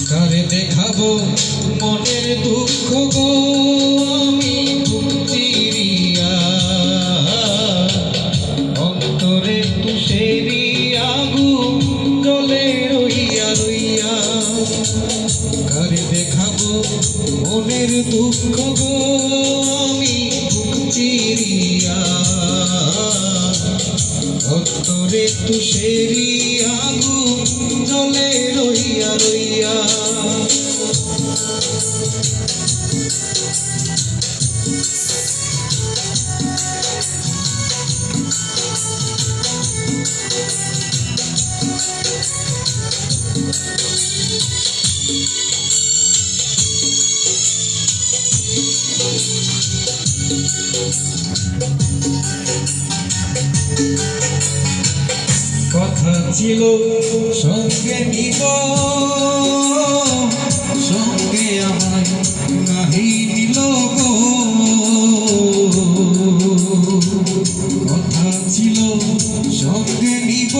কারে দেখাবো মনের দুঃখ গো আমি বুক চিরিয়া, অন্তরে তুষেরি আগুন জ্বলে রইয়া রইয়া। কারে দেখাবো মনের দুঃখ গো আমি বুক চিরিয়া, অন্তরে তুষেরি আগুন জ্বলে রইয়া রইয়া। কথা ছিল সঙ্গে নিব, সঙ্গে আমার নাহি নিল গো। কথা ছিল সঙ্গে নিব,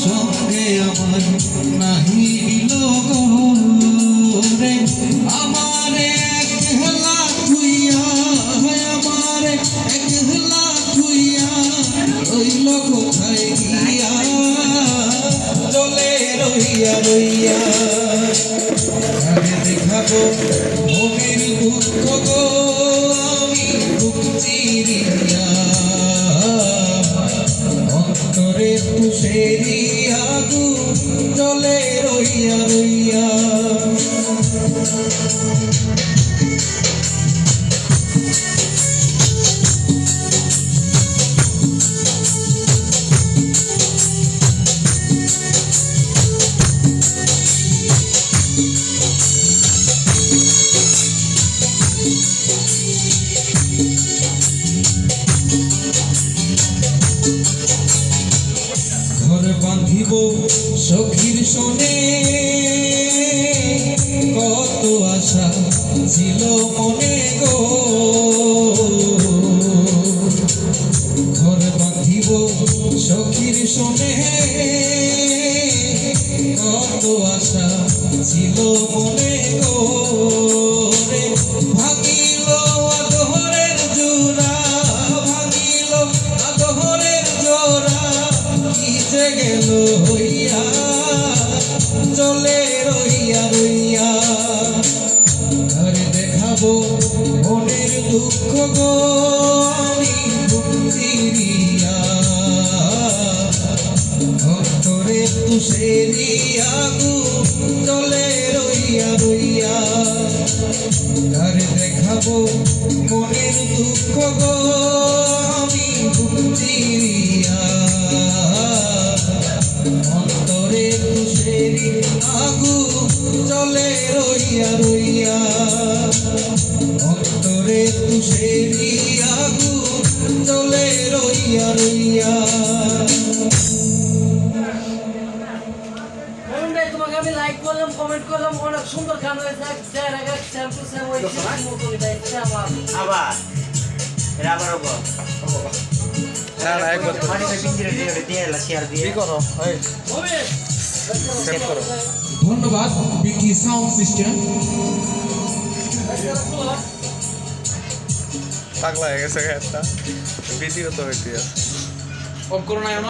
সঙ্গে আমার নাহি নিল গো রে। আমারে একলা থুইয়া, আমারে একলা থুইয়া রইল কোথায় গিয়া, জ্বলে রইয়া রইয়া। কারে দেখাবো মনের দুঃখ গো আমি বুক চিরিয়া, অন্তরে তুষেরি আগুন জ্বলে রইয়া রইয়া। ঘর বাঁধিব সখীর শোনে, কত আশা ছিল মনে গো। ঘর বাঁধিব সখীর শোনে, কত আশা ছিল মনে গো রে। ভাঙিল আদরের জোড়া, ভাঙিল আদরের জোড়া, কি যে গেল হইয়া, জ্বলে রইয়া রইয়া। কারে দেখাবো মনের দুঃখ গো আমি বুক চিরিয়া, অন্তরে তুষেরি আগুন জ্বলে রইয়া রইয়া। কারে দেখাবো মনের দুঃখ গো আমি বুক চিরিয়া, অন্তরে তুষেরি আগুন জ্বলে রইয়া রইয়া। অন্তরে তুষেরি আগুন জ্বলে রইয়া রইয়া। তোমাকে আমি লাইক করলাম, কমেন্ট করলাম, অনেক সুন্দর গান হয়েছে। আবার এটা আবার হবো না না একবার মানে পিঞ্জিরে দিয়ে শেয়ার দিয়ে কি করো এই সেট করো। ধন্যবাদ বিকি সাউন্ড সিস্টেম। পাগলা হয়ে গেছে একটা ভিডিও তো হইতে আছে। অফ করো না।